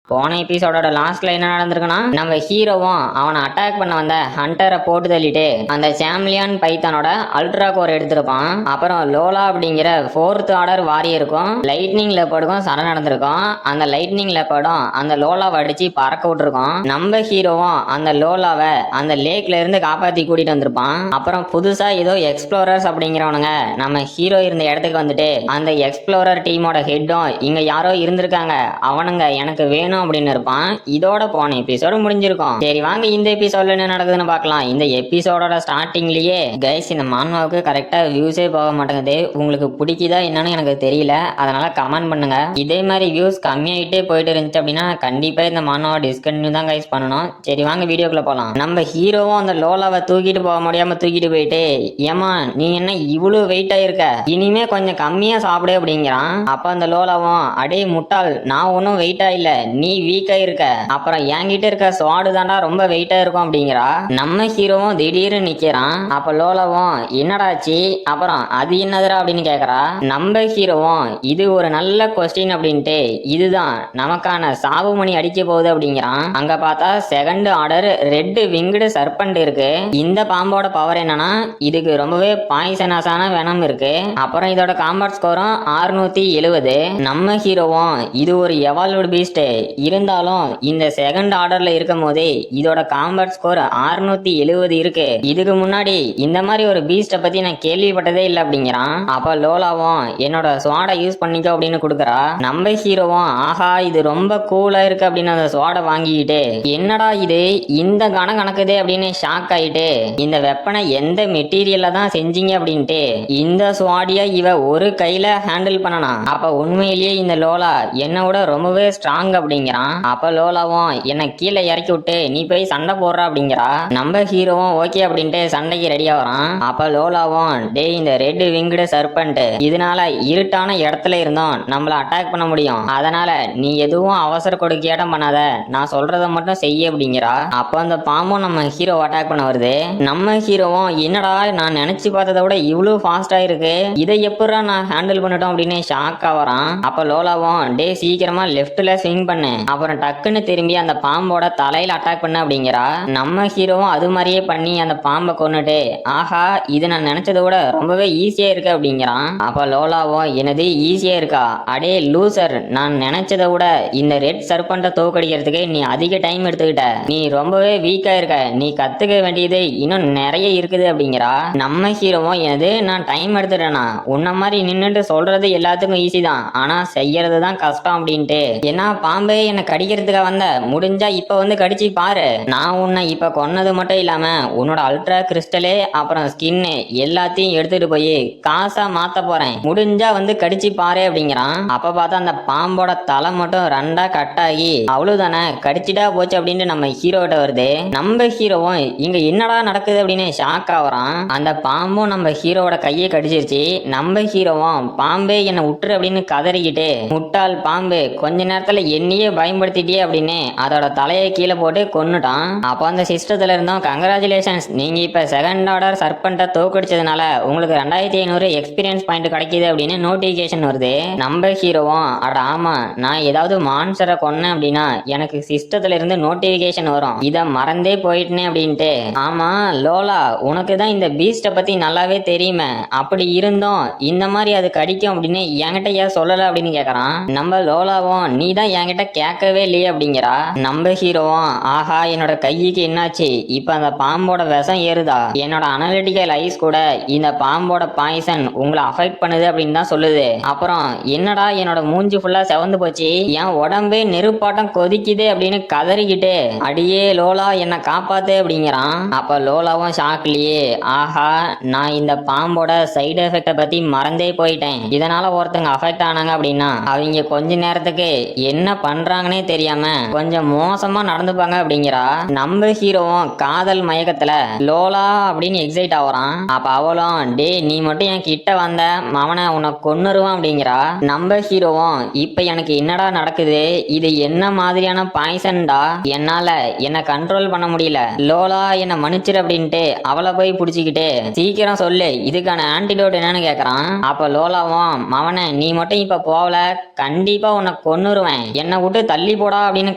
போன எபிசோடோட லாஸ்ட்ல என்ன நடந்திருக்குன்னா நம்ம ஹீரோவும் அவனை அட்டாக் பண்ண வந்த ஹண்டரை போட்டு தள்ளிட்டு அந்த சாம்லியான் பைத்தானோட அல்ட்ரா கோர் எடுத்திருப்பான். அப்புறம் லோலா அப்படிங்கிற 4th ஆர்டர் வாரியருக்கும் லைட்னிங் லெப்பர்டுக்கும் சண்டை நடந்திருக்கும். அந்த லைட்னிங் லெப்பர்டும் அந்த லோலாவை அடிச்சு பறக்க விட்டுருக்கோம். நம்ம ஹீரோவும் அந்த லோலாவை அந்த லேக்ல இருந்து காப்பாத்தி கூட்டிட்டு வந்திருப்பான். அப்புறம் புதுசா ஏதோ எக்ஸ்ப்ளோரர்ஸ் அப்படிங்கிறவனுங்க நம்ம ஹீரோ இருந்த இடத்துக்கு வந்துட்டு அந்த எக்ஸ்ப்ளோரர் டீமோட ஹெட்டும் இங்க யாரோ இருந்திருக்காங்க, அவனுங்க எனக்கு வேணும் அப்படின்னு இருப்பான். இதோட போன எபிசோடு முடிஞ்சிருக்கும். சரி வாங்க இந்த எபிசோட்ல என்ன நடக்குதுன்னு பார்க்கலாம். இந்த எபிசோடோட ஸ்டார்டிங்லயே கைஸ் இந்த மான்வாவுக்கு கரெக்டா வியூஸே போக மாட்டேங்குது. உங்களுக்கு பிடிக்குதா என்னன்னு எனக்கு தெரியல, அதனால கமெண்ட் பண்ணுங்க. இதே மாதிரி வியூஸ் கம்மியாயிட்டே போயிட்டு இருந்துச்சு அப்படின்னா கண்டிப்பா இந்த மான்வாவை டிஸ்கண்டினியூ தான் கைஸ் பண்ணணும். சரி வாங்க வீடியோக்குள்ள போலாம். நம்ம ஹீரோவும் அந்த லோலாவை தூக்கிட்டு போக முடியாம தூக்கிட்டு போயிட்டு, ஏமா நீ என்ன இவ்வளவு வெயிட் ஆயிருக்க, இனிமே கொஞ்சம் கம்மியா சாப்பிடு அப்படிங்கிறான். அப்ப அந்த லோலாவும் அடே முட்டாள், நான் ஒன்னும் வெயிட்டா இல்ல, நீ வீக்கா இருக்க, அப்புறம் என்கிட்ட இருக்க ஸ்வாடு தாண்டா ரொம்ப வெயிட்டா இருக்கும் அப்படிங்கிறா. நம்ம ஹீரோவும் திடீர்னு நிக்கிறான். அப்ப லோலாவும் என்னடாச்சு, அப்புறம் அது என்னதுரா அப்படின்னு கேக்குறா. நம்ம ஹீரோவும் இது ஒரு நல்ல கொஸ்டின் அப்படின்ட்டு இதுதான் நமக்கான சாவு மணி அடிக்க போகுது அப்படிங்கிறான். அங்க பார்த்தா 2nd order red winged serpent இருக்கு. இந்த பாம்போட பவர் என்னன்னா இதுக்கு ரொம்பவே பாய்சனஸான வெனம் இருக்கு. அப்புறம் இதோட காம்பேட் ஸ்கோரும் 670. நம்ம ஹீரோவும் இது ஒரு எவால்வ்டு பீஸ்ட், இருந்தாலும் இந்த 2nd ஆர்டர்ல இருக்கும் போதே இதோட காம்பேட் ஸ்கோர் 670 இருக்கு. இதுக்கு முன்னாடி இந்த மாதிரி ஒரு பீஸ்ட பத்தி நான் கேள்விப்பட்டதே இல்லை அப்படிங்கிறான். அப்ப லோலாவும் என்னோட ஸ்வாடை யூஸ் பண்ணிக்கோ அப்படின்னு கொடுக்குறா. நம்ம ஹீரோவும் ஆஹா இது ரொம்ப கூலா இருக்கு அப்படின்னு அந்த ஸ்வாடை வாங்கிக்கிட்டு என்னடா இது இந்த கணக்குதே அப்படின்னு ஷாக் ஆயிட்டு இந்த வெப்பனை எந்த மெட்டீரியல்ல தான் செஞ்சீங்க அப்படின்ட்டு இந்த ஸ்வாடியா இவ ஒரு கையில ஹேண்டில் பண்ணனா. அப்ப உண்மையிலேயே இந்த லோலா என்னோட ரொம்பவே ஸ்ட்ராங் அப்படிங்கிறான். அப்ப லோலாவும் என்ன கீழே இறக்கி விட்டு நீ போய் சண்டை போடுற அப்படிங்கிறா. நம்ம ஹீரோவும் ஓகே அப்படின்ட்டு சண்டைக்கு ரெடியா வரான். அப்ப லோலாவும் டே இந்த ரெட் விங்டு சர்பண்ட் இதனால இருட்டான இடத்துல இருந்தோம் நம்மள அட்டாக் பண்ண முடியும், அதனால நீ எதுவும் அவசர கொடுக்கையாட்டம் பண்ணாத, நான் சொல்றத மட்டும் செய்ய அப்படிங்கிறா. அப்ப அந்த பாம்பும் நம்ம ஹீரோ அட்டாக் பண்ண வருது. நம்ம ஹீரோவும் என்னடா நான் நினைச்சு பார்த்ததை விட இவ்வளவு ஃபாஸ்டா இருக்கு, இதை எப்படா நான் ஹேண்டில் பண்ணிட்டோம் அப்படின்னு ஷாக்கா வரான். அப்ப லோலாவும் டே சீக்கிரமா லெஃப்ட்ல ஸ்விங் பண்ணு, அப்புறம் டக்குன்னு திரும்பி அந்த பாம்போட தலையில அட்டாக் பண்ண அப்படிங்கிறா. நம்ம ஹீரோவும் அது மாதிரியே பண்ணி அந்த பாம்பை கொன்னுட்டு ஆஹா இது நான் நினைச்சதை விட ரொம்பவே ஈஸியா இருக்கு அப்படிங்கிறான். அப்ப லோலாவும் என்னது ஈஸியா இருக்கா, அடே லூசர், நான் நினைச்சதை விட இந்த ரெட் சர்பண்ட தோக்கடிக்கிறதுக்கு நீ அதிக டைம் எடுத்துக்கிட்ட, நீ ரொம்பவே வீக்கா இருக்க, நீ கத்துக்க வேண்டியது இன்னும் நிறைய இருக்குது அப்படிங்கிறா. நம்ம ஹீரோவும் என்னது நான் டைம் எடுத்துட்டேனா, உன்ன மாதிரி நின்னுட்டு சொல்றது எல்லாத்துக்கும் ஈஸி தான், ஆனா செய்யறது தான் கஷ்டம் அப்படின்ட்டு என்ன பாம்பே என்ன கடிக்கிறதுக்கு வந்த, முடிஞ்சா இப்ப வந்து கடிச்சு பாரு, நான் உன்னை இப்ப கொன்னது மட்டும் இல்லாம உன்னோட அல்ட்ரா கிறிஸ்டலு அப்புறம் ஸ்கின்னு எல்லாத்தையும் எடுத்துட்டு போய் காசா மாத்த போறேன், முடிஞ்சா வந்து கடிச்சு பாரு அப்படிங்கிறான். அப்ப பார்த்தா அந்த பாம்போட தலை மட்டும் 2ஆ கட் ஆகி அவ்வளவுதானே கடிச்சிட்டா போச்சு அப்படின்னு நம்ம ஹீரோ கிட்ட வருது. நம்ம ஹீரோவும் இங்க என்னடா நடக்குது அப்படின்னு ஷாக் ஆகுறான். அந்த பாம்பும் நம்ம ஹீரோவோட கையை கடிச்சிருச்சு. நம்ம ஹீரோவும் பாம்பே என்னை விட்டுரு அப்படின்னு கதறிக்கிட்டு முட்டாள் பாம்பு கொஞ்ச நேரத்துல என்னையே பயன்படுத்திட்டே அப்படின்னு அதோட தலையை கீழே போட்டு கொன்னுட்டான். அப்போ அந்த சிஸ்டத்துல இருந்தோம் கங்க்ராச்சுலேஷன்ஸ், நீங்க இப்ப 2nd ஆர்டர் சர்பண்ட தோக்கடிச்சதுனால உங்களுக்கு 2500 எக்ஸ்பீரியன்ஸ் பாயிண்ட் கிடைக்குது அப்படின்னு நோட்டிபிகேஷன் வருது. நம்ம ஹீரோவும் அட ஆமா நான் ஏதாவது மான்ஸ்டரை கொன்னேன் அப்படின்னா எனக்கு சிஸ்டத்துல இருந்து நோட்டிபிகேஷன் வரும், இத மறந்தே போயிட்டேனே அப்படின்ட்டு. ஆமா லோலா உனக்கு தான் இந்த பீஸ்ட பத்தி நல்லாவே தெரியுமே, அப்படி இருந்தோம் இந்த மாதிரி அது கடிக்கும் அப்படின்னு என்கிட்ட ஏன் சொல்லல அப்படின்னு கேக்குறான். நம்ம லோலாவும் நீ தான் என்கிட்ட கேட்கவே இல்லையே அப்படிங்கிறா. நம்ம ஹீரோவும் ஆஹா என்னோட கைக்கு என்னாச்சு, இப்ப அந்த பாம்போட விஷம் ஏறுதா, என்னோட அனலிட்டிக்கல் ஐஸ் கூட இந்த பாம்போட பாய்சன் உங்களை அஃபெக்ட் பண்ணுது அப்படின்னு தான் சொல்லுது. அப்புறம் என்னடா என்னோட மூஞ்சி ஃபுல்லா செவந்து போச்சு, என் உடம்பே நெருப்பாட்டம் கொதிக்குது அப்படின்னு கதறிக்கிட்டு அடியே லோலா என்ன காப்பாத்து அப்படிங்கிறான். அப்ப லோலாவும் ஷாக்லயே ஆஹா நான் இந்த பாம்போட சைடு எஃபெக்ட பத்தி மறந்தே போயிட்டேன், இதனால ஒருத்தங்க அஃபெக்ட் ஆனாங்க அப்படின்னா அவங்க கொஞ்ச நேரத்துக்கு என்ன பண்றாங்கன்னே தெரியாம கொஞ்சம் மோசமா நடந்துப்பாங்க அப்படிங்கிறா. நம்ம ஹீரோவும் காதல் மயக்கத்துல லோலா அப்படின்னு எக்ஸைட் ஆகுறான். அப்ப அவளும் டே நீ மட்டும் என் கிட்ட வந்த மவனை உனக்கு கொன்னுருவான் அப்படிங்கிறா. நம்ம ஹீரோவும் இப்ப எனக்கு என்னடா நடக்குது, இது என்ன மாதிரியான பாய்சன்டா, என்னால என்ன கண்ட்ரோல் பண்ண முடியல, லோலா என்ன மன்னிச்சிரு அப்படின்ட்டு அவளை போய் பிடிச்சிக்கிட்டு சீக்கிரம் சொல்லு இதுக்கான ஆன்டிடோட் என்னன்னு கேக்குறான். அப்ப லோலாவும் மவனை நீ மட்டும் இப்ப போகல கண்டிப்பா உன்னை கொன்னுருவேன், என்னை விட்டு விட்டு தள்ளி போடா அப்படின்னு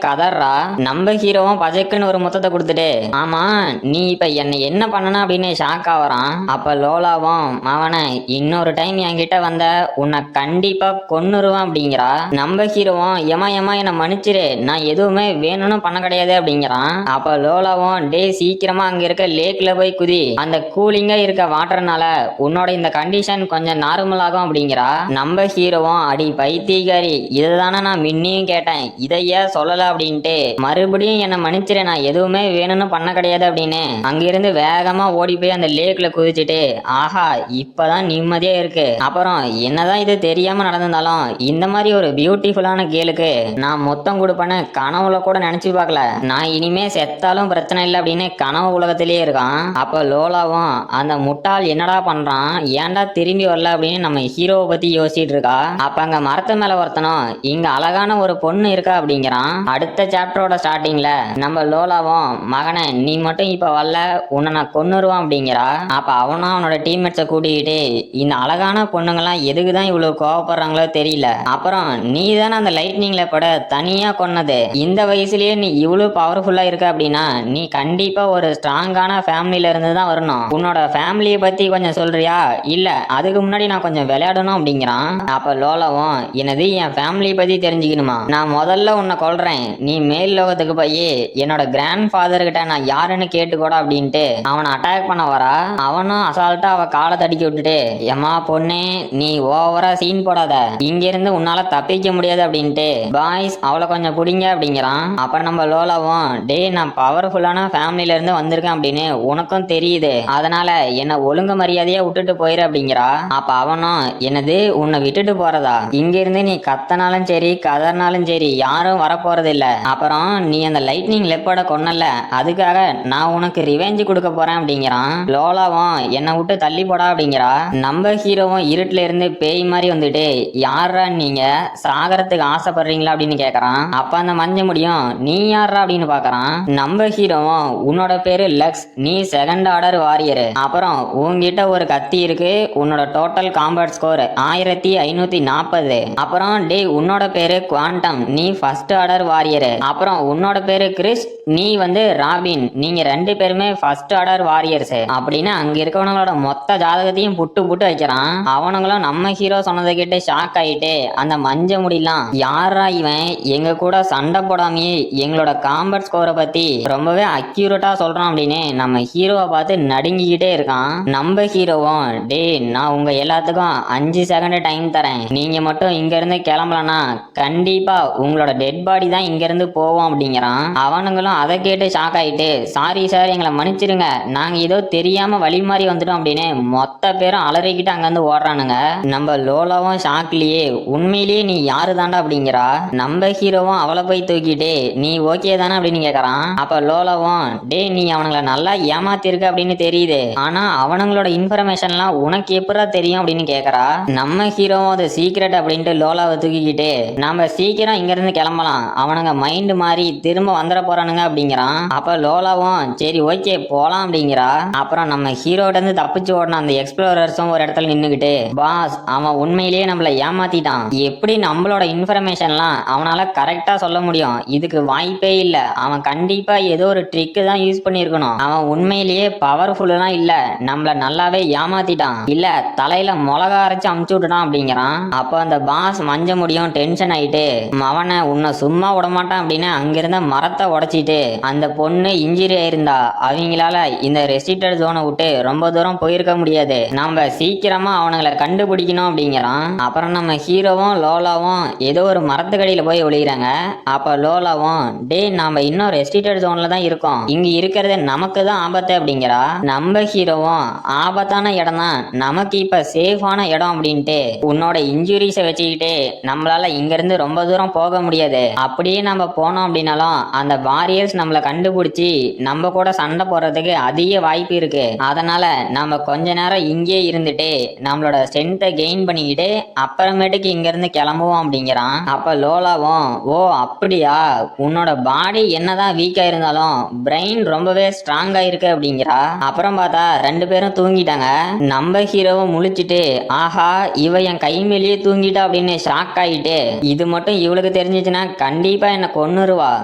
கதறா. நம்ம ஹீரோவும் பஜக்குன்னு ஒரு முத்தத்தை கொடுத்துட்டு, ஆமா நீ இப்ப என்ன பண்ணன அப்படின்னு ஷாக் ஆவறான். அப்ப லோலாவும், அவனை இன்னொரு டைம் என்கிட்ட வந்த உன்னை கண்டிப்பா கொன்னுருவான் அப்படிங்கிறா. நம்ம ஹீரோவும், ஏமா என்ன மன்னிச்சிரு, நான் எதுவுமே வேணும்னு பண்ண கிடையாது அப்படிங்கிறான். அப்ப லோலாவும், டே சீக்கிரமா அங்க இருக்க லேக்ல போய் குதி, அந்த கூலிங்கா இருக்க வாட்டர்னால உன்னோட இந்த கண்டிஷன் கொஞ்சம் நார்மல் ஆகும் அப்படிங்கிறா. நம்ம ஹீரோவும், அடி பைத்தியக்காரி, இதுதானே நான் மின்னியும் கேட்டேன், இதையே சொல்லல அப்படின்ட்டு மறுபடியும் என்ன மன்னிச்சிரு, நான் எதுவுமே வேணும்னு பண்ண கிடையாது அப்படின்னு அங்கிருந்து வேகமா ஓடி போய் அந்த லேக்ல குதிச்சுட்டு, ஆஹா இப்பதான் நிம்மதியா இருக்கு. அப்புறம் என்னதான் இது தெரியாம நடந்திருந்தாலும் இந்த மாதிரி ஒரு பியூட்டிஃபுல்லான கேளுக்கு நான் மொத்தம் கொடுப்பேன்னு கனவுல கூட நினைச்சு பார்க்கல. நான் இனிமே செத்தாலும் பிரச்சனை இல்லை அப்படின்னு கனவு உலகத்திலேயே இருக்கான். அப்ப லோலாவும், அந்த முட்டாள் என்னடா பண்றான், ஏன்டா திரும்பி வரல அப்படின்னு நம்ம ஹீரோவை பத்தி யோசிச்சுட்டு இருக்கா. அப்ப அங்க மரத்து மேல ஒருத்தனும், இங்க அழகான ஒரு பொண்ணு இருக்கா அப்படிங்கிறான். அடுத்த சாப்டரோட ஸ்டார்டிங்ல நம்ம லோலாவும், மகனை நீ மட்டும் இப்ப வரல உன்னை நான் கொன்னுருவான் அப்படிங்கிறா. அப்ப அவனும் அவனோட டீம்மேட்ஸை கூட்டிக்கிட்டு, இந்த அழகான பொண்ணுங்கெல்லாம் எதுக்குதான் இவ்வளவு கோவப்படுறாங்களோ தெரியல, அப்புறம் நீ தானே அந்த லைட்னிங்ல பட தனியா கொன்னது, இந்த வயசுலயே நீ இவ்வளவு பவர்ஃபுல்லா இருக்க அப்படின்னா நீ கண்டிப்பா ஒரு ஸ்ட்ராங்கான ஃபேமிலியில இருந்து தான் வரணும். உன்னோட ஃபேமிலியை பத்தி கொஞ்சம் சொல்றியா, இல்ல அதுக்கு முன்னாடி நான் கொஞ்சம் விளையாடணும் அப்படிங்கிறான். அப்ப லோலாவும், எனது என் ஃபேமிலியை பத்தி தெரிஞ்சுக்கணுமா, நான் முதல்ல உன்னை கொல்றேன், நீ மேல் லோகத்துக்கு போய் என்னோட கிராண்ட் ஃபாதர் கிட்ட நான் யாருன்னு கேட்டுக்கூட அப்படின்ட்டு அவனை அட்டாக் பண்ண வரா. அவனும் அசால்ட்டா அவ காலை தடிக்க விட்டுட்டு, ஏமா பொண்ணே நீ ஓவரா சீன் போடாத, இங்க இருந்து உன்னால தப்பிக்க முடியாது அப்படின்ட்டு பாய்ஸ் அவளை கொஞ்சம் பிடிங்க அப்படிங்கிறான். அப்புறம் நம்ம லோலாவும், டே நான் பவர்ஃபுல்லான ஃபேமிலியில இருந்து வந்திருக்கேன் அப்படின்னு உனக்கும் தெரியுது, அதனால என்ன ஒழுங்கு மரியாதையா விட்டுட்டு போயிரு அப்படிங்கிறா. அப்ப அவனும், என்னது உன்னை விட்டுட்டு போறதா, இங்க இருந்து நீ கத்தனாலும் சரி கதறினாலும் சரி யாரும் வரப்போறது இல்ல, அப்புறம் நீ அந்த லைட்னிங் லெப்போட கொன்னல அதுக்காக நான் உனக்கு ரிவெஞ்ச் கொடுக்க போறேன் அப்படிங்கிறான். லோலாவும், என்னை விட்டு தள்ளி போடா அப்படிங்கிறா. நம்ம ஹீரோவும் இருட்டுல இருந்து பேய் மாதிரி வந்துட்டு, யாரா நீங்க, சாகரத்துக்கு ஆசைப்படுறீங்களா அப்படின்னு கேக்குறான். அப்ப அந்த மஞ்ச முடியும், நீ யாரா அப்படின்னு பாக்குறான். நம்ம ஹீரோவும், உன்னோட பேரு லக்ஸ், நீ செகண்ட் ஆர்டர் வாரியர், அப்புறம் உன்கிட்ட ஒரு கத்தி இருக்கு, உன்னோட டோட்டல் காம்பேட் ஸ்கோர் 1540, அப்புறம் டே உன்னோட பேரு குவாண்டம், நீ ஃபர்ஸ்ட் ஆர்டர் வாரியர், அப்புறம் உன்னோட பேரு கிறிஸ், நீ வந்து ராபின், நீங்க ரெண்டு பேருமே ஃபர்ஸ்ட் ஆர்டர் வாரியர்ஸ் அப்படின்னு அங்க இருக்கவங்களோட மொத்த ஜாதகத்தையும் புட்டு புட்டு வைக்கிறான். அவனுங்களும் நம்ம ஹீரோ சொன்னதை கேட்டு ஷாக் ஆயிட்டு, அந்த மஞ்ச முடியலாம் யாரா இவன் எங்க கூட சண்டை போடாமையே எங்களோட காம்பேட் ஸ்கோரை பத்தி ரொம்பவே அக்யூரேட்டா சொல்றான் அப்படின்னு நம்ம ஹீரோவை பார்த்து நடுங்கிக்கிட்டே இருக்கான். நம்ம ஹீரோவும், டே நான் உங்க எல்லாத்துக்கும் 5 செகண்ட் டைம் தரேன், நீங்க மட்டும் இங்க இருந்து கிளம்பலனா கண்டிப்பா உங்களோட டெட் பாடி தான் இங்க இருந்து போவோம் அப்படிங்கிறான். அவனுங்களும் அதை கேட்டு ஷாக் ஆயிட்டு, சாரி சார் எங்களை மன்னிச்சிருங்க, நாங்க ஏதோ தெரியாம வழி மாறி வந்துட்டோம் அப்படின்னு மொத்த பேரும் அலறிக்கிட்டு அங்கிருந்து ஓடுறானுங்க. நம்ம லோலாவும் ஷாக்லயே, உண்மையிலேயே நீ யாரு தாண்டா அப்படிங்கிறா. நம்ம ஹீரோவும் அவளை போய் தூக்கிட்டு, நீ ஓகே தானே அப்படின்னு கேக்குறான். அப்ப லோலாவும், டே நீ அவனுங்களை நல்லா ஏமாத்திருக்க அப்படின்னு தெரியுது, ஆனா அவனுங்களோட இன்ஃபர்மேஷன்லாம் உனக்கு எப்படா தெரியும் அப்படின்னு கேக்குறா. நம்ம ஹீரோவும் அது சீக்ரெட் அப்படின்ட்டு லோலாவை தூக்கிக்கிட்டு, நம்ம சீக்கிரம் இங்க இருந்து கிளம்பலாம், அவனுங்க மைண்ட் மாறி திரும்ப வந்துட போறானுங்க அப்படிங்கிறான். அப்ப லோலாவும், சரி ஓகே போலாம் அப்படிங்கிறா. அப்புறம் நம்ம ஹீரோட இருந்து தப்பிச்சு ஓடின அந்த எக்ஸ்ப்ளோரர்ஸும் ஒரு இடத்துல நின்னுக்கிட்டு, பாஸ் அவன் உண்மையிலேயே நம்மள ஏமாத்திட்டான், எப்படி நம்மளோட இன்ஃபர்மேஷன்லாம் அவனால கரெக்டா சொல்ல முடியும், இதுக்கு வாய்ப்பே இல்ல, அவன் கண்டிப்பா ஏதோ ஒரு ட்ரிக் தான் யூஸ் பண்ணிருக்கணும், அவன் உண்மையிலேயே பவர்ஃபுல்லாம் இல்ல, நம்மள நல்லாவே ஏமாத்திட்டான், இல்ல தலையில மிளகா அரைச்சு அமுச்சு விட்டுட்டான் அப்படிங்கிறான். அப்போ அந்த பாஸ் மஞ்ச முடியும் டென்ஷன் ஆயிட்டு, அவனை உன்னை சும்மா விடமாட்டான் அப்படின்னு அங்கிருந்த மரத்தை உடைச்சிட்டு, அந்த பொண்ணு இன்ஜுரி ஆயிருந்தா அவங்களால இந்த ரெஸ்ட்ரிக்டட் ஜோனை விட்டு ரொம்ப தூரம் போயிருக்க முடியாது, நம்ம சீக்கிரமா அவனுங்களை கண்டுபிடிக்கணும் அப்படிங்கிறான். அப்புறம் நம்ம ஹீரோவும் லோலாவும் ஏதோ ஒரு மரத்துக்கடியில போய் ஒளிகிறாங்க. அப்ப லோலாவும், டே நாம இன்னும் ரெஸ்ட்ரிக்டட் ஜோன்ல தான் இருக்கோம், இங்க இருக்கிறது நமக்கு தான் ஆபத்து அப்படிங்கிறா. நம்ம ஹீரோவும், ஆபத்தான இடம் தான், நமக்கு இப்ப சேஃபான இடம் அப்படின்ட்டு, உன்னோட இன்ஜுரிஸை வச்சுக்கிட்டு நம்மளால இங்க இருந்து ரொம்ப தூரம் போக முடியாது, அப்படியே நம்ம போனோம் அப்படின்னாலும் அந்த வாரியர்ஸ் நம்மளை கண்டுபிடிச்சி நம்ம கூட சண்டை போடுறதுக்கு அதிக வாய்ப்பு இருக்கு, அதனால நம்ம கொஞ்ச நேரம் இங்கே இருந்துட்டு நம்மளோட ஸ்ட்ரென்த்தை கெயின் பண்ணிக்கிட்டு அப்புறமேட்டுக்கு இங்க இருந்து கிளம்புவோம் அப்படிங்கிறான். அப்ப லோலாவும், ஓ அப்படியா, உன்னோட பாடி என்னதான் வீக்கா இருந்தாலும் பிரெயின் ரொம்பவே ஸ்ட்ராங்கா இருக்கு அப்படிங்கிறா. அப்புறம் பார்த்தா ரெண்டு பேரும் தூங்கிட்டாங்க. நம்ம ஹீரோவும் முழிச்சிட்டு, ஆஹா இவ என் கை மேலேயே தூங்கிட்டா அப்படின்னு ஷாக் ஆயிட்டு, இது மட்டும் இவளுக்கு தெரிஞ்ச தெரிஞ்சிச்சுன்னா கண்டிப்பா என்ன கொன்னுருவா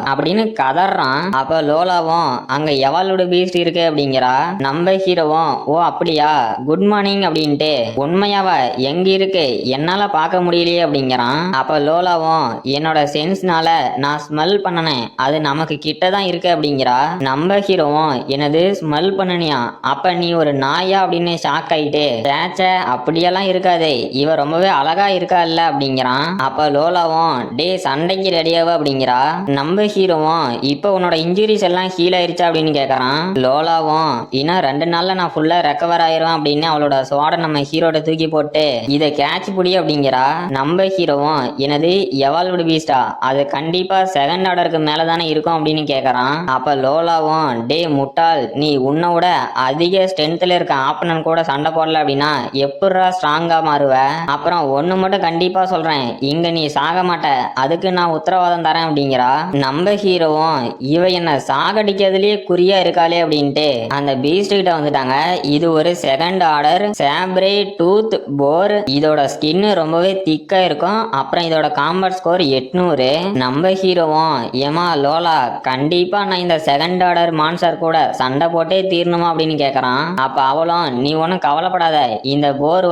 அப்படின்னு கதறான். அப்ப லோலாவும் அங்க எவாலோட பீஸ்ட் இருக்கு அப்படிங்கிறா. நம்ம ஹீரோவும் ஓ அப்படியா குட் மார்னிங் அப்படின்ட்டு உண்மையாவா எங்க இருக்கு என்னால பார்க்க முடியலையே அப்படிங்கிறான். அப்ப லோலாவும் என்னோட சென்ஸ்னால நான் ஸ்மெல் பண்ணனேன், அது நமக்கு கிட்டதான் இருக்கு அப்படிங்கிறா. நம்ம ஹீரோவும் எனது ஸ்மெல் பண்ணனியா, அப்ப நீ ஒரு நாயா அப்படின்னு ஷாக் ஆயிட்டு சேச்ச அப்படியெல்லாம் இருக்காதே இவ ரொம்பவே அழகா இருக்கா இல்ல அப்படிங்கிறான். அப்ப லோலாவும் டே சண்டைக்கு ரெடியாவ அப்படிங்கிறா. நம்ம ஹீரோவும் இப்ப உன்னோட இன்ஜுரிஸ் எல்லாம் ஹீல் ஆயிருச்சா அப்படின்னு கேக்குறான். லோலாவும் இன்னும் 2 நாள்ல நான் ஃபுல்லா ரெக்கவர் ஆயிருவேன் அப்படின்னு அவளோட சோட நம்ம ஹீரோட தூக்கி போட்டு இதை கேட்ச் புடி அப்படிங்கிறா. நம்ம ஹீரோவும் எனது எவால்வ்டு பீஸ்டா, அது கண்டிப்பா செகண்ட் ஆர்டருக்கு மேலதானே இருக்கும் அப்படின்னு கேக்குறான். அப்ப லோலாவும் டே முட்டாள், நீ உன்னை விட அதிக ஸ்ட்ரென்த்ல இருக்க ஆப்பனன் கூட சண்டை போடல அப்படின்னா எப்படா ஸ்ட்ராங்கா மாறுவ? அப்புறம் ஒண்ணு மட்டும் கண்டிப்பா சொல்றேன், இங்க நீ சாக மாட்ட, அதுக்கு நான் உத்தரவாதம் தரேன் அப்படிங்கிறா. நம்ம ஹீரோவும் இவ என்ன சாகடிக்கிறதுலயே குறியா இருக்காளே அப்படின்ட்டு அந்த பீஸ்ட் கிட்ட வந்துட்டாங்க. இது ஒரு செகண்ட் ஆர்டர் சாப்ரே டூத் போர். இதோட ஸ்கின் ரொம்பவே திக்கா இருக்கும். அப்புறம் இதோட காம்பட் ஸ்கோர் 800. நம்ம ஹீரோவும் ஏமா லோலா கண்டிப்பா நான் இந்த செகண்ட் ஆர்டர் மான்ஸ்டர் கூட சண்டை போட்டே தீரணுமா அப்படின்னு கேக்குறான். அப்ப அவளும் நீ ஒன்னும் கவலைப்படாத, இந்த போர்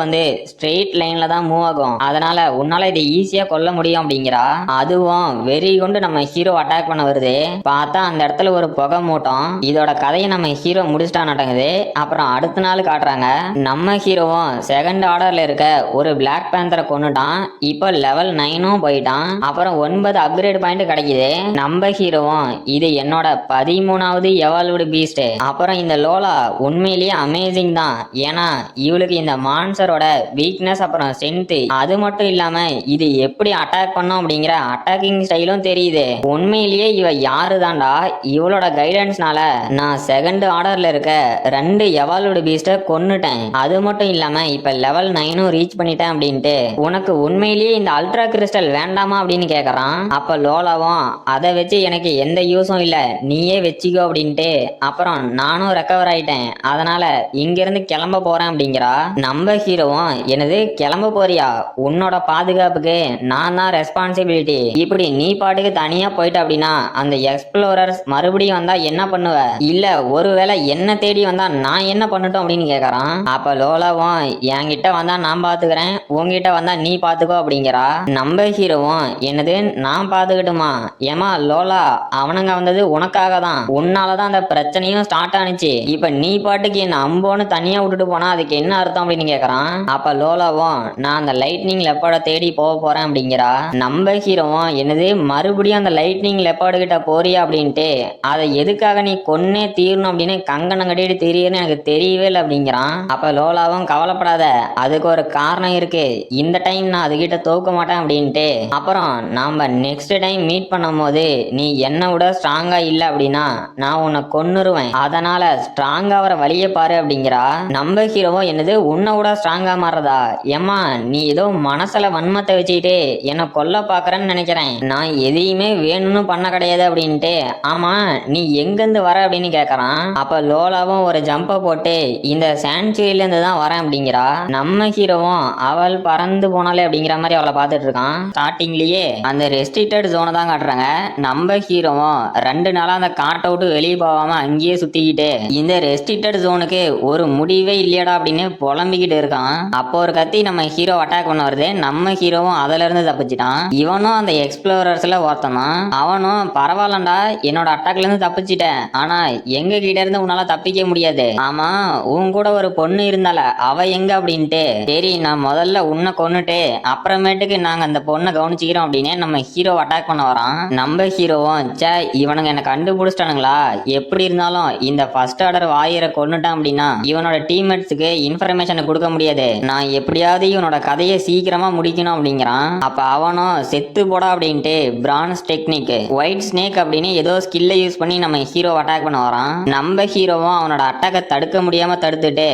ஸ்ட்ரெயிட் லைன்ல தான் மூவ் ஆகும், அதனால உன்னால இதை ஈஸியா கொல்ல முடியும் அப்படிங்கிறா. அதுவும் வெறி கொண்டு நம்ம ஹீரோ அட்டாக் பண்ண வருது. பார்த்தா அந்த இடத்துல ஒரு புகை மூட்டம். இதோட கதையை நம்ம ஹீரோ முடிச்சிட்டான்னுங்குது. அப்புறம் அடுத்த நாள் காட்டுறாங்க. நம்ம ஹீரோவும் செகண்ட் ஆர்டர்ல இருக்க ஒரு பிளாக் பேந்தரை கொன்னுட்டான். இப்போ லெவல் 9ம் போயிட்டான். அப்புறம் 9 அப்கிரேட் பாயிண்ட் கிடைக்குது. நம்ம ஹீரோவும் இது என்னோட 13வது எவால்வ்டு பீஸ்ட். அப்புறம் இந்த லோலா உண்மையிலேயே அமேசிங் தான், ஏன்னா இவளுக்கு இந்த மான்சரோட வீக்னஸ் அப்புறம் ஸ்ட்ரென்த் அது மட்டும் இல்லாம இது எப்படி அட்டாக் பண்ணும் அப்படிங்கிற அட்டாக்கிங் ஸ்டைலும் தெரியுது. உண்மையிலேயே இவ யாரு தான்டா, இவளோட கைடன்ஸ்னால நான் செகண்ட் ஆர்டர்ல இருக்க 2 எவால்வ்டு பீஸ்ட கொன்னுட்டேன். அது மட்டும் இல்லாம இப்ப லெவல் 9ம் ரீச் பண்ணிட்டேன் அப்படின்ட்டு உனக்கு உண்மையிலேயே இந்த அல்ட்ரா கிறிஸ்டல் வேண்டாமா அப்படின்னு கேக்குறான். அப்ப லோலாவும் அதை வச்சு எனக்கு எந்த யூஸும் இல்ல, நீயே வச்சுக்கோ அப்படின்ட்டு அப்புறம் நானும் ரெக்கவர் ஆயிட்டேன், அதனால இங்க இருந்து கிளம்ப போறேன் அப்படிங்கிறா. நம்ம ஹீரோவும் எனது கிளம்ப போறியா, உன்னோட பாதுகாப்புக்கு நான் தான் ரெஸ்பான்சிபிலிட்டி, இப்படி நீ பாட்டுக்கு தனியா போயிட்ட அப்படின்னா அந்த எக்ஸ்ப்ளோரர்ஸ் மறுபடியும் வந்தா என்ன பண்ணுவ, இல்ல ஒருவேளை என்ன தேடி வந்தா நான் என்ன பண்ணட்டும் அப்படின்னு கேக்குறான். அப்ப லோலாவும் என்கிட்ட வந்தா நான் பாத்துக்கிறேன், உங்ககிட்ட வந்தா நீ பாத்துக்கோ அப்படிங்கிறா. நம்ம ஹீரோவும் என்னது நான் பாத்துக்கிட்டுமா, ஏமா லோலா அவனுங்க வந்தது உனக்காக தான், உன்னாலதான் அந்த பிரச்சனையும் ஸ்டார்ட் ஆனிச்சு, இப்ப நீ பாட்டுக்கு என்ன அம்போன்னு தனியா விட்டுட்டு போனா அதுக்கு என்ன அர்த்தம் அப்படின்னு கேக்குறான். அப்ப லோலாவும் நான் அந்த லைட்னிங் லெப்பர்ட தேடி போக போறேன் அப்படிங்கிறா. நம்ம ஹீரோவும் என்னது மறுபடியும் அந்த லைட்னிங் லெப்பர்டு கிட்ட போறியா அப்படின்ட்டு அதை எதுக்காக நீ கொன்னே தீரணும் அப்படின்னு கங்கணம் கட்டிட்டு தெரியுதுன்னு எனக்கு தெரியவே இல்லை அப்படிங்கிறான். அப்ப லோலாவும் கவலைப்படாத, அதுக்கு ஒரு காரணம் இருக்கு, இந்த டைம் நான் அதுகிட்ட தோக்க மாட்டேன் அப்படின்ட்டு அப்புறம் நாம நெக்ஸ்ட் டைம் மீட் பண்ணும் போது நீ என்ன விட ஸ்ட்ராங்கா இல்ல அப்படின்னா நான் உன்னை கொன்னுருவேன், அதனால ஸ்ட்ராங்கா வர வழிய பாரு அப்படிங்கிறா. நம்ம ஹீரோவும் என்னது உன்னை விட ஸ்ட்ராங்கா மாறதா, ஏமா நீ ஏதோ மனசுல வன்மத்தை வச்சுக்கிட்டு என்ன கொல்ல பாக்குறேன்னு நினைக்கிறேன், நான் எதையுமே வேணும்னு பண்ண கிடையாது அப்படின்ட்டு ஆமா நீ எங்கிருந்து வர அப்படின்னு கேக்குறான். அப்ப லோலாவும் ஒரு ஜம்ப போட்டு இந்த சான்ச்சுரியில இருந்து தான் வரேன் அப்படிங்கிறா. நம்ம ஹீரோவும் அவள் பறந்து போனாலே அப்படிங்கிற மாதிரி அவளை பார்த்துட்டு இருக்கான். ஸ்டார்டிங்லயே அந்த ரெஸ்ட்ரிக்டட் ஜோனை தான் காட்டுறாங்க. நம்ம ஹீரோவும் 2 நாளா அந்த காட்டை விட்டு வெளியே போகாம அங்கேயே சுத்திக்கிட்டு இந்த ரெஸ்ட்ரிக்டட் ஜோனுக்கு ஒரு முடிவே இல்லையடா அப்படின்னு புலம்பிக்கிட்டு இருக்கான். அப்போ ஒரு கத்தி நம்ம ஹீரோ அட்டாக் பண்ண வருது. நம்ம ஹீரோவும் அதுல இருந்து தப்பிச்சிட்டான். இவனும் அந்த எக்ஸ்ப்ளோரர்ஸ்ல ஒருத்தனும். அவனும் பரவாயில்லண்டா என்னோட அட்டாக்ல இருந்து தப்பிச்சிட்டேன், ஆனா எங்க கிட்ட இருந்து உன்னால தப்பிக்க முடியாது, ஆமா உன் கூட ஒரு பொண்ணு இருந்தால அவ எங்க அப்படின்ட்டு சரி நான் முதல்ல உன்னை கொன்னுட்டு அப்புறமேட்டுக்கு நாங்க அந்த பொண்ணை கவனிச்சுக்கிறோம் அப்படின்னு நம்ம ஹீரோ அட்டாக் பண்ண வரான். நம்ம ஹீரோவும் சே இவனுங்க என்ன கண்டுபிடிச்சிட்டானுங்களா, எப்படி இருந்தாலும் இந்த ஃபர்ஸ்ட் ஆர்டர் வாயிரை கொன்னுட்டான் அப்படின்னா இவனோட டீம்மேட்ஸுக்கு இன்ஃபர்மேஷனை கொடுக்க முடியாது, நான் எப்படியாவது இவனோட கதையை சீக்கிரமா முடிக்கணும் அப்படிங்கிறான். அப்ப அவனும் செத்து போடா அப்படின்ட்டு பிரான்ஸ் டெக்னிக் ஒயிட் ஸ்னேக் அப்படின்னு ஏதோ ஸ்கில்லை யூஸ் பண்ணி நம்ம ஹீரோ அட்டாக் பண்ண வரான். நம்ம ஹீரோவும் அவனோட அட்டாக்கை தடுக்க முடியாம தடுத்துட்டு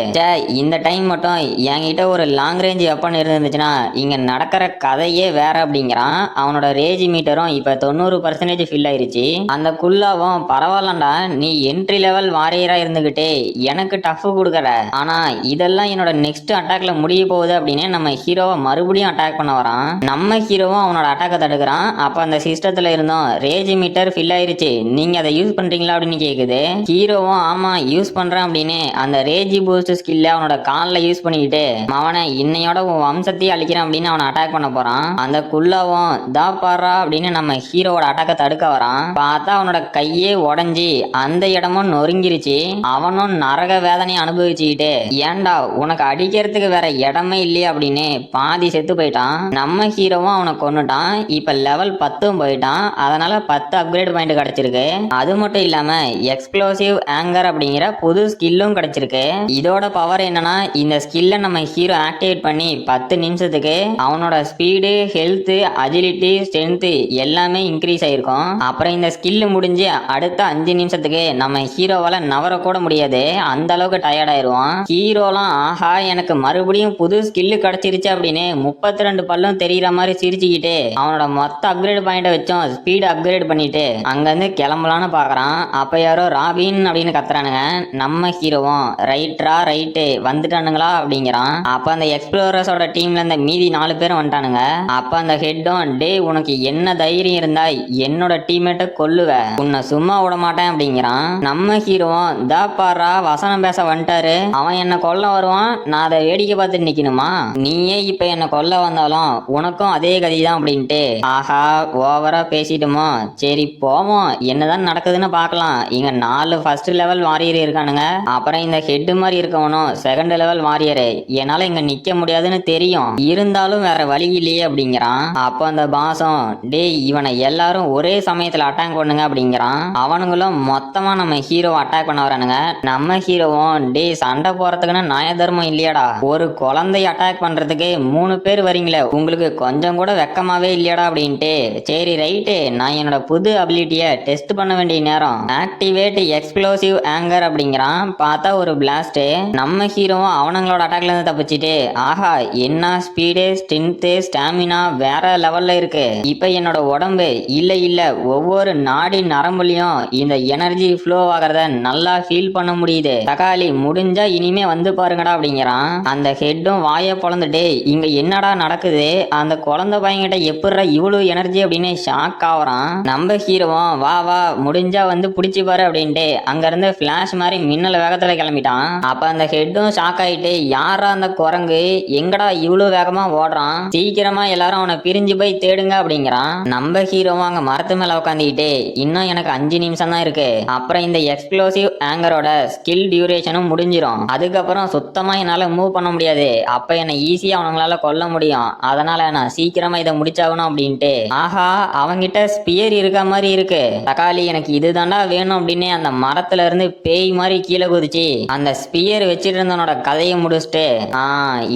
இந்த டைம் மட்டும் என்கிட்ட ஒரு லாங் ரேஞ்ச் வெப்பன் இருந்துச்சுன்னா இங்க நடக்கிற கதையே வேற அப்படிங்கிறான். அவனோட ரேஜ் மீட்டரும் இப்ப 90% ஃபில் ஆயிருச்சு. அந்த குல்லாவும் பரவாயில்லண்டா நீ என்ட்ரி லெவல் வாரியரா இருந்துகிட்டு எனக்கு டஃப் கொடுக்கற, ஆனா இதெல்லாம் என்னோட நெக்ஸ்ட் அட்டாக்ல முடிய போகுது அப்படின்னு நம்ம ஹீரோவை மறுபடியும் அட்டாக் பண்ண வரான். நம்ம ஹீரோவும் அவனோட அட்டாக்கை தடுக்கிறான். அப்ப அந்த சிஸ்டத்துல இருந்தும் ரேஜ் மீட்டர் ஃபில் ஆயிருச்சு, நீங்க அதை யூஸ் பண்றீங்களா அப்படின்னு கேக்குது. ஹீரோவும் ஆமா யூஸ் பண்றேன் அப்படின்னு அந்த ரேஜ் பூஸ்ட் ஸ்கில்ல அவனோட கால்ல யூஸ் பண்ணிக்கிட்டு அவனை இன்னையோட உன் வம்சத்தையே அழிக்கிறேன் அப்படின்னு அவனை அட்டாக் பண்ண போறான். அந்த குள்ளவும் தா பாரா அப்படின்னு நம்ம ஹீரோவோட அட்டாக்க தடுக்க வரான். பார்த்தா அவனோட கையே உடஞ்சி அந்த இடமும் நொறுங்கிருச்சு. அவனும் நரக வேதனையை அனுபவிச்சுக்கிட்டு ஏன்டா உனக்கு அடிக்கிறதுக்கு வேற இடமே இல்லையே அப்படின்னு பாதி செத்து போயிட்டான். நம்ம ஹீரோவும் அவனை கொன்னுட்டான். இப்ப லெவல் 10 போயிட்டான். அதனால 10 அப்கிரேட் பாயிண்ட் கிடைச்சிருக்கு. அது மட்டும் இல்லாம எக்ஸ்ப்ளோசிவ் ஆங்கர் அப்படிங்கிற புது ஸ்கில்லும் கிடைச்சிருக்கு. இதோட பவர் என்னன்னா இந்த ஸ்கில்ல நம்ம ஹீரோ ஆக்டிவேட் பண்ணி 10 நிமிஷத்துக்கு அவனோட ஸ்பீடு, ஹெல்த், அஜிலிட்டி, ஸ்ட்ரென்த் எல்லாமே இன்க்ரீஸ் ஆயிருக்கும். அப்புறம் இந்த ஸ்கில் முடிஞ்சு அடுத்த 5 நிமிஷத்துக்கு நம்ம ஹீரோவால நவர கூட முடியாது, அந்த அளவுக்கு டயர்ட் ஆயிருவான். ஹீரோலாம் ஆஹா எனக்கு மறுபடியும் புது ஸ்கில்லு கிடைச்சிருச்சு அப்படின்னு 32 பல்லும் தெரியற மாதிரி சிரிச்சுக்கிட்டு அவனோட மொத்த அப்கிரேட் பாயிண்ட வச்சும் ஸ்பீடு அப்கிரேட் பண்ணிட்டு அங்கிருந்து கிளம்பலான்னு பாக்குறான். அப்ப யாரோ ராபின் அப்படின்னு கத்துறானுங்க. நம்ம ஹீரோவும் ரைட்ரா ரைட்டு வந்துட்டானுங்களா அப்படிங்கிறான். அப்ப அந்த எக்ஸ்ப்ளோரர்ஸோட டீம்ல இந்த மீதி 4 பேரும் வந்துட்டானுங்க. அப்ப அந்த ஹெட்டும் டே உனக்கு என்ன தைரியம் இருந்தா என்னோட டீம்மேட்டை கொல்லுவ, உன்னை சும்மா விட மாட்டேன் அப்படிங்கிறான். நம்ம ஹீரோவும் தா பாரா வசனம் பேச வந்துட்டாரு, அவன் என்ன கொல்ல வருவான், நான் அதை வேடிக்கை பார்த்து நிக்கணுமா, நீயே இப்ப என்ன கொல்ல வந்தாலும் உனக்கும் அதே கதிதான் அப்படின்ட்டு ஆஹா ஓவரா பேசிட்டுமோ, சரி போவோம் என்னதான் நடக்குதுன்னு பார்க்கலாம். இங்க 4 ஃபர்ஸ்ட் லெவல் வாரியர் இருக்கானுங்க. அப்புறம் இந்த ஹெட் மாதிரி இருக்கவனும் செகண்ட் லெவல் வாரியரு. என்னால இங்க நிக்க முடியாதுன்னு தெரியும், இருந்தாலும் வேற வழி இல்லையே அப்படிங்கிறான். அப்ப அந்த பாசம் டேய் இவனை எல்லாரும் ஒரே சமயத்துல அட்டாக் பண்ணுங்க அப்படிங்கிறான். அவனுங்களும் மொத்தமா நம்ம ஹீரோ அட்டாக் பண்ண வரானுங்க. நம்ம ஹீரோவும் டேய் சண்டை போறதுக்குன்னு நியாய தர்மம் இல்லையாடா, ஒரு குழந்தை அட்டாக் பண்றதுக்கு 3 பேர் வரீங்களே, உங்களுக்கு கொஞ்சம் கூட வெக்கமாவே இல்லையாடா அப்படின்ட்டு சரி ரைட்டு நான் என்னோட புது அபிலிட்டிய டெஸ்ட் பண்ண வேண்டிய நேரம், ஆக்டிவேட் எக்ஸ்ப்ளோசிவ் ஆங்கர் அப்படிங்கிறான். பார்த்தா ஒரு பிளாஸ்ட். நம்ம ஹீரோவும் அவனுங்களோட அட்டாக்ல இருந்து தப்பிச்சுட்டு ஆஹா என்ன ஸ்பீடு, ஸ்ட்ரென்த், ஸ்டாமினா வேற லெவல்ல இருக்கு. இப்ப என்னோட உடம்பு இல்ல ஒவ்வொரு நாடி நரம்புலயும் இந்த எனர்ஜி ஃப்ளோ ஆகிறத நல்லா ஃபீல் பண்ண முடியுது. தக்காளி முடிஞ்சா இனிமே வந்து பாருங்கடா அப்படிங்கிறான். அந்த ஹெட்டும் வாயை பொழந்துட்டு இங்க என்னடா நடக்குது, அந்த குழந்தை பையன்கிட்ட எப்படிடா இவ்வளவு எனர்ஜி அப்படின்னு ஷாக் ஆகுறான். நம்ம ஹீரோவும் வா வா முடிஞ்சா வந்து பிடிச்சி பாரு அப்படின்ட்டு அங்க இருந்து பிளாஷ் மாதிரி மின்னல் வேகத்துல கிளம்பிட்டான். அப்ப அந்த ஹெட்டும் ஷாக் ஆயிட்டு யாரா அந்த குரங்கு, எங்கடா இவ்வளவு வேகமா ஓடுறான், சீக்கிரமா எல்லாரும் அவனை பிரிஞ்சு போய் தேடுங்க அப்படிங்கிறான். நம்ம ஹீரோவும் அங்க மரத்து மேல உட்காந்துக்கிட்டு இன்னும் எனக்கு 5 நிமிஷம் தான் இருக்கு, அப்புறம் இந்த எக்ஸ்ப்ளோசிவ் ஆங்கரோட ஸ்கில் டியூரேஷனும் முடிஞ்சிரும், அதுக்கப்புறம் சுத்தமா என்னால மூவ் பண்ண முடியாது, அப்ப என்ன ஈஸியா அவங்களால கொல்ல முடியும், அதனால நான் சீக்கிரமா இதை முடிச்சாகணும் அப்படின்ட்டு ஆஹா அவங்கிட்ட ஸ்பியர் இருக்க மாதிரி இருக்கு, தக்காளி எனக்கு இதுதாண்டா வேணும் அப்படின்னு அந்த மரத்துல இருந்து பேய் மாதிரி கீழே குதிச்சு அந்த ஸ்பியர் வச்சிட்டு இருந்தவனோட கதையை முடிச்சுட்டு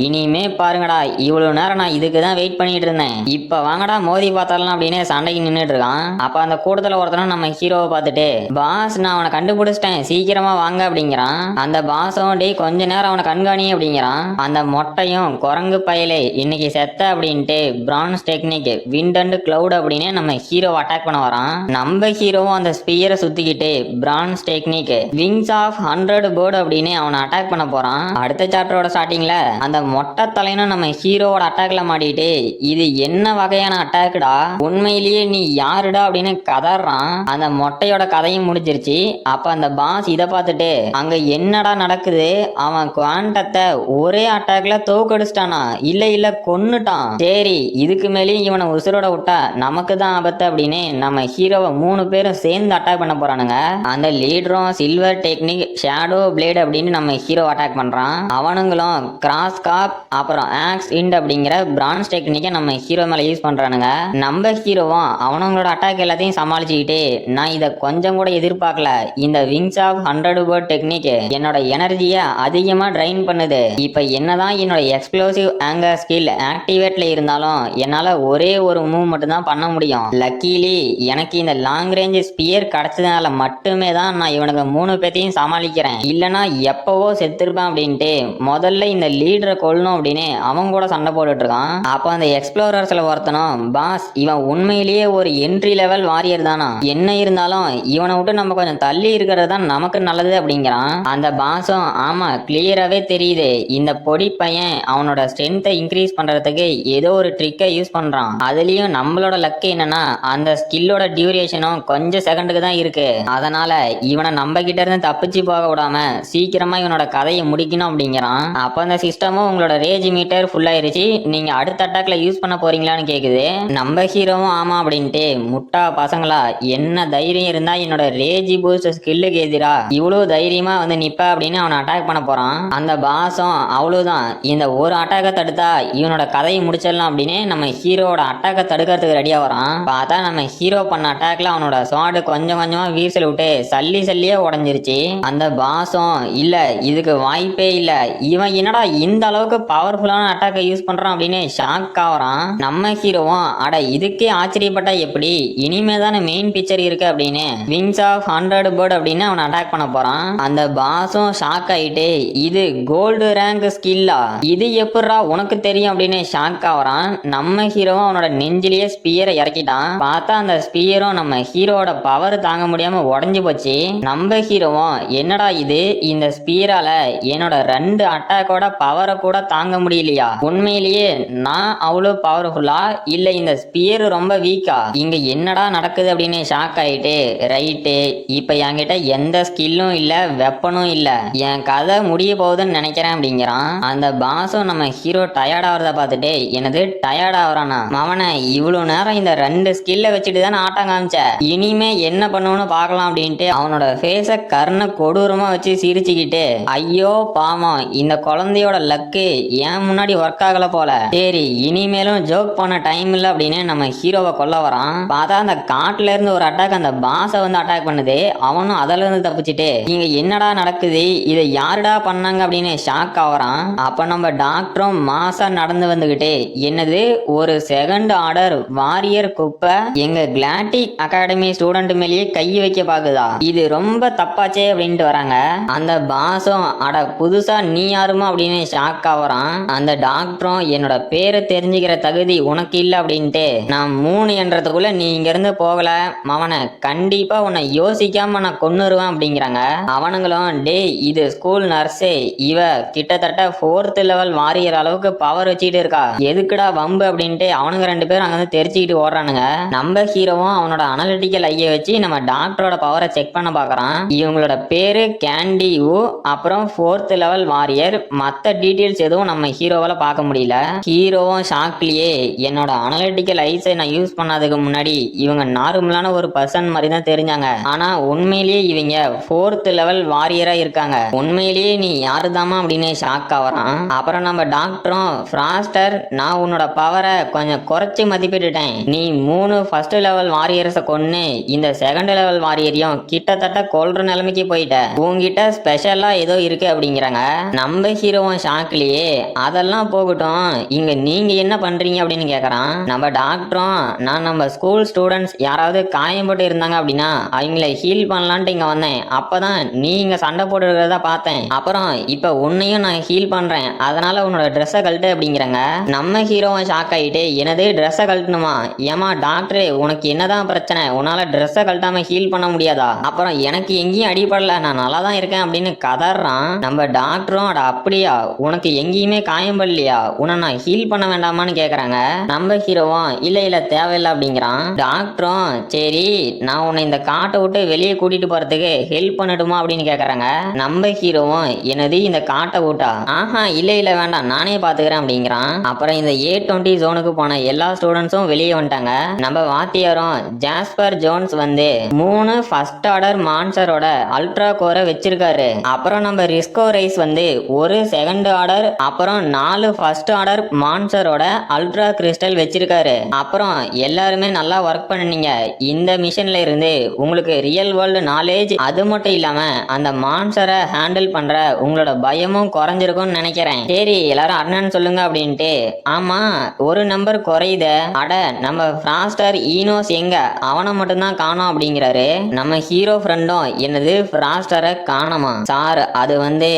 இனிமே பாருங்கடா இவ்வளவு நேரம் நான் இதுக்குதான் வெயிட் பண்ணிட்டு இருந்தேன், இப்ப வாங்கடா மோதி பார்த்தரலாம் அப்படின்னு சண்டைக்கு நின்றுட்டு இருக்கான். அப்ப அந்த கூட்டத்துல ஒருத்தனும் நம்ம ஹீரோவை பார்த்துட்டு பாஸ் நான் அவனை கண்டுபிடிச்சிட்டேன் சீக்கிரமா வாங்க அப்படிங்கிறான். அந்த பாஸும் டே கொஞ்ச நேரம் அவனை கண்காணி அப்படிங்கிறான். அந்த மொட்டையும் குரங்கு பயலே இன்னைக்கு செத்த அப்படின்ட்டு France technique wind and cloud அப்படின்னு நம்ம ஹீரோ அட்டாக் பண்ண வரான். நம்ம ஹீரோவும் அந்த ஸ்பியரை சுத்திக்கிட்டு France technique wings of 100 bird அப்படின்னு அவனை அட்டாக் பண்ண போறான். அடுத்த சாப்டரோட ஸ்டார்டிங்ல அந்த மொட்டை தலைனும் நம்ம ஹீரோவோட அட்டாக்ல மாட்டிட்டு இது என்ன வகையான அட்டாக்டா, உண்மையிலேயே நீ யாருடா அப்படின்னு கதறான். அந்த மொட்டையோட கதையும் முடிஞ்சிருச்சு. அப்ப அந்த பாஸ் இதை பார்த்துட்டு அங்க என்னடா நடக்குது, அவன் குவாண்டத்தை ஒரே அட்டாக்ல தோக்கடிச்சிட்டானா, இல்ல கொன்னுட்டான், சரி இதுக்கு மேலேயும் இவனை உசுரோட விட்டா நமக்கு தான் ஆபத்து அப்படின்னு நம்ம ஹீரோவை 3 பேரும் சேர்ந்து அட்டாக் பண்ண போறானுங்க. அந்த லீடரும் சில்வர் டெக்னிக் ஷேடோ பிளேட் அப்படின்னு நம்ம ஹீரோ அட்டாக் பண்றான். அவனுங்களும் கிராஸ் காப் அப்புறம் ஆக்ஸ் இண்ட் அப்படிங்கிற பிரான்ஸ் டெக்னிக்கை நம்ம ஹீரோ மேல யூஸ் பண்றானுங்க. நம்ம ஹீரோவும் அவனங்களோட அட்டாக் எல்லாத்தையும் சமாளிச்சுக்கிட்டு நான் இதை கொஞ்சம் கூட எதிர்பார்க்கல, இந்த விங்ஸ் ஆஃப் 100 பேர்ட் டெக்னிக் என்னோட எனர்ஜியை அதிகமா ட்ரைன் பண்ணுது, இப்ப என்னதான் என்னோட எக்ஸ்ப்ளோசிவ் ஆங்கர் ஸ்கில் ஆக்டிவேட்ல இருந்தாலும் என்னால ஒரே ஒரு மூவ் மட்டும் தான் பண்ண முடியும், லக்கீலி எனக்கு இந்த லாங் ரேஞ்ச் ஸ்பியர் கிடைச்சதுனால மட்டுமே தான் நான் இவனுக்கு 3 பேத்தையும் சமாளிக்கிறேன், இல்லனா எப்பவோ செத்துருப்பேன் அப்படின்ட்டு முதல்ல இந்த லீடரை கொல்லணும் அப்படின்னு அவன் கூட சண்டை போட்டுட்டு இருக்கான். அப்ப அந்த எக்ஸ்ப்ளோரர்ஸ்ல ஒருத்தனும் பாஸ் இவன் உண்மையிலேயே ஒரு என்ட்ரி லெவல் வாரியர் தானா, என்ன இருந்தாலும் இவனை விட்டு நம்ம கொஞ்சம் தள்ளி இருக்கிறது தான் நமக்கு நல்லது அப்படிங்கிறான். அந்த பாஸும் ஆமா கிளியராகவே தெரியுது இந்த பொடி பையன் அவனோட ஸ்ட்ரென்த்தை இன்க்ரீஸ் பண்றதுக்கு ஏதோ ஒரு ட்ரிக்கை யூஸ் பண்றான், அதுலயும் நம்மளோட லக்கு என்னன்னா அந்த ஸ்கில்லோட டியூரேஷனும் கொஞ்சம் செகண்டுக்கு தான் இருக்கு. அதனால இவனை நம்ம கிட்ட இருந்து தப்பிச்சு போக விடாம சீக்கிரமா இவனோட கதையை முடிக்கணும் அப்படிங்கிறான். அப்ப அந்த சிஸ்டமும் உங்களோட ரேஜ் மீட்டர் ஃபுல் ஆயிருச்சு, நீங்க அடுத்த அட்டாக்ல யூஸ் பண்ண போறீங்களான்னு கேக்குது. நம்ம ஹீரோவும் ஆமா அப்படின்ட்டு முட்டா பசங்களா என்ன தைரியம் இருந்தா என்னோட ரேஜ் பூஸ்ட் ஸ்கில்லுக்கு எதிரா இவ்வளவு தைரியமா வந்து நிப்ப அப்படின்னு அவனை அட்டாக் பண்ண போறான். அந்த பாசம் அவ்வளவுதான், இந்த ஒரு அட்டாக்கை தடுத்தா இவனோட கதையை முடிச்சிடலாம் அப்படின்னு நம்ம ஹீரோட அட்டாக்கை தடுக்கிறதுக்கு ரெடியா வரான். பார்த்தா நம்ம ஹீரோ பண்ண அட்டாக்ல அவனோட ஸ்வாட் கொஞ்சம் கொஞ்சமா வீசல் விட்டு சல்லியே உடஞ்சிருச்சு. அந்த பாசம் இல்ல இதுக்கு வாய்ப்பே இல்ல, இவன் என்னடா இந்த அளவுக்கு பவர்ஃபுல்லான அட்டாக்கை யூஸ் பண்றான் அப்படின்னு ஷாக் ஆகுறான். நம்ம ஹீரோவும் அட இதுக்கே ஆச்சரியப்பட்டா எப்படி, இனிமே தானே மெயின் பிக்சர் இருக்கு அப்படின்னு விங்ஸ் ஆஃப் 100 பேர்ட் அப்படின்னு அவனை அட்டாக் பண்ண போறான். அந்த பாஸும் ஷாக் ஆயிட்டு இது கோல்டு ரேங்க் ஸ்கில்லா, இது எப்படா உனக்கு தெரியும் அப்படின்னு ஷாக் ஆகுறான். நம்ம ஹீரோவும் அவனோட நெஞ்சிலேயே ஸ்பியரை இறக்கிட்டான். பார்த்தா அந்த ஸ்பியரும் நம்ம ஹீரோட பவர் தாங்க முடியாம உடஞ்சு போச்சு. நம்ம ஹீரோவும் என்னடா இது, இந்த ஸ்பியரால என்னோட 2 அட்டாக்கோட பவரை கூட தாங்க முடியலையா, உண்மையிலேயே நான் அவ்வளவு பவர்ஃபுல்லா இல்ல இந்த ஸ்பியர் ரொம்ப வீக்கா, இங்க என்னடா நடக்குது அப்படின்னு ஷாக் ஆயிட்டு ரைட்டு இப்ப என்கிட்ட எந்த ஸ்கில்லும் இல்ல வெப்பனும் இல்ல, என் கதை முடிய போகுதுன்னு நினைக்கிறேன் அப்படிங்கிறான். அந்த பாஸும் நம்ம ஹீரோ டயர்ட் ஆகிறத பார்த்துட்டு என்னது டயர்ட் ஆகுறானா, அவனை இவ்வளவு நேரம் இந்த 2 ஸ்கில்ல வச்சுட்டு தானே ஆட்டம் காமிச்ச, இனிமே என்ன பண்ணுவோன்னு பார்க்கலாம் அப்படின்ட்டு அவனோட ஃபேஸ கர்ண கொடூரமா வச்சு சிரிச்சுக்கிட்டு ஐயோ பாவம் இந்த குழந்தையோட லக்கு ஏன் முன்னாடி ஒர்க் ஆகல போல, சரி இனிமேலும் ஜோக் பண்ண டைம் இல்ல அப்படின்னு நம்ம ஹீரோவை கொல்ல வரான். பார்த்தா அந்த காட்டுல இருந்து ஒரு அட்டாக் அந்த பாஸை வந்து அட்டாக் பண்ணுது. அவனும் அதுல இருந்து தப்பிச்சுட்டு இங்க என்னடா நடக்குது, இதை யாருடா பண்ணாங்க அப்படின்னு ஷாக் ஆகுறான். அப்ப நம்ம டாக்டரும் மாசா நடந்து வந்துகிட்டு என்னது ஒரு செகண்ட் ஆர்டர் வாரியர் குப்பை எங்க கிளாட்டிக் அகாடமி ஸ்டூடெண்ட் மேலேயே கை வைக்க பாக்குதா, இது ரொம்ப தப்பாச்சே அப்படின்ட்டு வராங்க. அந்த பாஸும் அட புதுசா நீ யாருமா அப்படின்னு ஷாக் ஆகுறான். அந்த டாக்டரும் என்னோட பேரை தெரிஞ்சுக்கிற தகுதி உனக்கு இல்ல அப்படின்ட்டு நான் 3 என்றதுக்குள்ள நீ இங்க இருந்து போகல மவனை கண்டிப்பா உன்னை யோசிக்காம நான் கொன்னுருவேன் அப்படிங்கிறாங்க. அவனுங்களும் டேய் இது ஸ்கூல் நர்ஸே, இவ கிட்டத்தட்ட 4th லெவல் வாரியர் அளவுக்கு பவர் வச்சுக்கிட்டு இருக்கா, எதுக்குடா வம்பு அப்படின்ட்டு அவனுங்க 2 பேரும் அங்க வந்து தெரிச்சுக்கிட்டு ஓடுறானுங்க. நம்ம ஹீரோவும் அவனோட அனலிட்டிக்கல் ஐய வச்சு நம்ம டாக்டரோட பவரை செக் பண்ண பாக்குறான். இவங்களோட பேரு கேண்டி ஊ, அப்புறம் 4th லெவல் வாரியர், மத்த டீடைல்ஸ் எதுவும் நம்ம ஹீரோவால பார்க்க முடியல. ஹீரோவும் ஷாக்லயே என்னோட அனலிட்டிக்கல் ஐஸை நான் யூஸ் பண்ணதுக்கு முன்னாடி இவங்க நார்மலான ஒரு பர்சன் மாதிரி தான் தெரிஞ்சாங்க, ஆனா உண்மையிலேயே இவங்க 4th லெவல் வாரியரா இருக்காங்க, உண்மையிலேயே நீ யாருதாமா அப்படின்னு ஷாக் ஆவறான். அப்புறம் நம்ம டாக்டரும் ஃப்ராஸ்டர் நான் உன்னோட பவரை கொஞ்சம் குறைச்சி மதிப்பிட்டுட்டேன், நீ 3 ஃபர்ஸ்ட் லெவல் வாரியர்ஸை கொன்னு இந்த செகண்ட் லெவல் வாரியரையும் கிட்டத்தட்ட கொல்ற நிலைமைக்கு போயிட்ட, உங்ககிட்ட ஸ்பெஷலா ஏதோ இருக்கு அப்படிங்கிறாங்க. நம்ம ஹீரோவும் ஷாக்லயே அதெல்லாம் போகட்டும் இங்க நீங்க என்ன பண்றீங்க அப்படின்னு கேக்குறான். நம்ம டாக்டரும் நான் நம்ம ஸ்கூல் ஸ்டூடெண்ட்ஸ் யாராவது காயம்பட்டு இருந்தாங்க அப்படின்னா அவங்கள ஹீல் பண்ணலான்ட்டு இங்க வந்தேன், அப்பதான் நீ இங்க சண்டை போட்டுக்கிறத பார்த்தேன், அப்புறம் இப்ப உன்னையும் நான் ஹீல் பண்றேன், அதனால உன்னோட ட்ரெஸ்ஸை கழட்டு அப்படிங்கிறாங்க. நம்ம ஹீரோவும் ஷாக் ஆயிட்டு எனது ட்ரெஸ்ஸை கழட்டணுமா, ஏமா டாக்டரே உனக்கு என்னதான் பிரச்சனை, உன்னால ட்ரெஸ்ஸை கழட்டாம ஹீல் பண்ண முடியாதா, அப்புறம் எனக்கு எங்கேயும் அடிபடல நான் நல்லா தான் இருக்கேன் அப்படின்னு கதறான். நம்ம டாக்டரும் அட அப்படியா உனக்கு எங்கேயுமே காயம் படலையா, உன்னை நான் ஹீல் பண்ண வேண்டாமான்னு கேக்குறாங்க. நம்ம ஹீரோவும் இல்ல இல்ல தேவையில்லை அப்படிங்கிறான். டாக்டரும் சரி நான் உன்னை இந்த காட்டை விட்டு வெளியே கூட்டிட்டு போறதுக்கு ஹெல்ப் பண்ணட்டுமா அப்படின்னு கேக்குறாங்க. நம்ம ஹீரோவும் என்னது இந்த காட்டை விட்டா, ஆஹா இல்ல இல்ல வேண்டாம் நானே பாத்துக்கிறேன் அப்படிங்கிறான். அப்புறம் இந்த A20 ஜோனுக்கு போன எல்லா ஸ்டூடெண்ட்ஸும் வெளியே வந்துட்டாங்க. நம்ம வாத்தியாரும் ஜாஸ்பர் ஜோன்ஸ் வந்து 3 ஃபர்ஸ்ட் ஆர்டர் மான்சரோட அல்ட்ரா கோரை வச்சிருக்காரு. அப்புறம் நம்ம ரிஸ்கோ ரைஸ் வந்து ஒரு செகண்ட் ஆர்டர் அப்புறம் 4 ஃபர்ஸ்ட் ஆர்டர் மான்சரோட அல்ட்ரா கிறிஸ்டல் வச்சிருக்காரு. அப்புறம் எல்லாருமே நல்லா ஒர்க் பண்ணீங்க, இந்த மிஷன்ல இருந்து உங்களுக்கு ரியல் வேர்ல்டு நாலேஜ் அது மட்டும் இல்லாம அந்த மான்சரை ஹேண்டில் பண்ற உங்களோட பயமும் குறைஞ்சிருக்கும்னு நினைக்கிறேன், சரி எல்லாரும் அண்ணன் சொல்லுங்க அப்படின்ட்டு. ஆமா ஒரு நம்பர் குறையுத, அட நம்ம ஃப்ராஸ்டர் ஈனோஸ் எங்க, அவனை மட்டும்தான் காணோம் அப்படிங்கிறாரு. நம்ம ஹீரோ ஃப்ரெண்டும் என்னது ஃப்ராஸ்டரை காணோமா சார், அது வந்து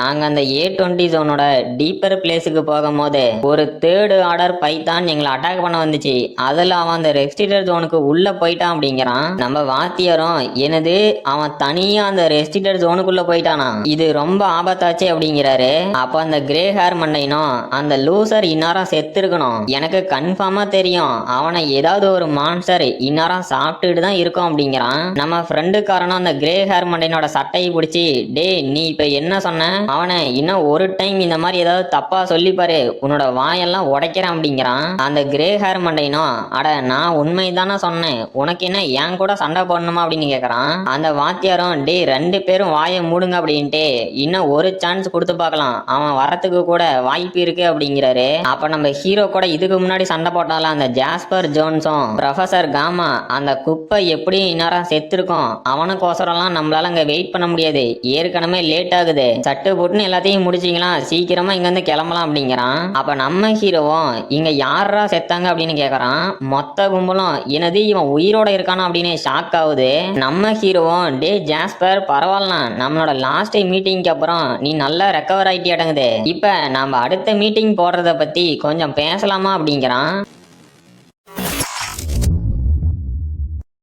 நாங்க அந்த A20 ஜோனோட டீப்பர் பிளேஸுக்கு போகும்போது ஒரு 3rd ஆர்டர் பைத்தான் எங்களை அட்டாக் பண்ண வந்துச்சு, அதுல அவன் அந்த ரெஸ்ட்ரிக்டட் ஜோனுக்கு உள்ள போயிட்டான் அப்படிங்கிறான். நம்ம வாத்தியாரும் என்னது அவன் தனியா அந்த ரெஸ்ட்ரிக்டட் ஜோனுக்குள்ள போயிட்டானா, இது ரொம்ப ஆபத்தாச்சு அப்படிங்கிறாரு. அப்ப அந்த கிரே ஹேர் மண்டைனும் அந்த லூசர் இந்நேரம் செத்து இருக்கணும், எனக்கு கன்ஃபார்ம் கன்ஃபார்மா தெரியும் அவனை ஏதாவது ஒரு மான்ஸ்டர் இந்நேரம் சாப்பிட்டுட்டு தான் இருக்கும் அப்படிங்கிறான். நம்ம ஃப்ரெண்டுக்காரனும் அந்த கிரே ஹேர் மண்டையனோட சட்டையை பிடிச்சி, டே நீ இப்ப என்ன சொன்ன, அவனை இன்னும் ஒரு டைம் இந்த மாதிரி ஏதாவது தப்பா சொல்லி பாரு உன்னோட வாயெல்லாம் உடைக்கிறேன் அப்படிங்கிறான். அந்த கிரே ஹேர் மண்டையனும், அட நான் உண்மைதானே சொன்னேன், உனக்கு என்ன என் கூட சண்டை போடணுமா அப்படின்னு கேக்குறான். அந்த வாத்தியாரும், டே 2 பேரும் வாயை மூடுங்க அப்படின்ட்டு இன்னும் ஒரு சான்ஸ் கொடுத்து பார்க்கலாம், அவன் வரத்துக்கு கூட வாய்ப்பு இருக்கு அப்படிங்கிறாரு. அப்ப நம்ம ஹீரோ கூட இதுக்கு முன்னாடி சண்டை போட்டால அந்த ஜாஸ்பர் ஜோன்ஸும் ப்ரொஃபசர் காமா, அந்த குப்பை எப்படி இந்நேரம் செத்துருக்கும், அவனுக்கோசரம்லாம் நம்மளால அங்க வெயிட் பண்ண முடியாது, ஏற்கனவே லேட் ஆகுது, சட்டு போட்டுன்னு எல்லாத்தையும் முடிச்சிங்களா, சீக்கிரமா இங்க இருந்து கிளம்பலாம் அப்படிங்கிறான். அப்ப நம்ம ஹீரோவும், இங்க யாரா செத்தாங்க அப்படின்னு கேக்குறான். மொத்த கும்பலும் என்னது இவன் உயிரோட இருக்கானா அப்படின்னு ஷாக் ஆகுது. நம்ம ஹீரோவும், டே ஜாஸ்பர் பரவாயில்ல, நம்மளோட லாஸ்ட் மீட்டிங்க்கு அப்புறம் நீ நல்லா ரெக்கவர் ஆயிட்டியாட்டங்குது, இப்ப நம்ம அடுத்த மீட்டிங் போடுறத பத்தி கொஞ்சம் பேசலாமா அப்படிங்கிறான்.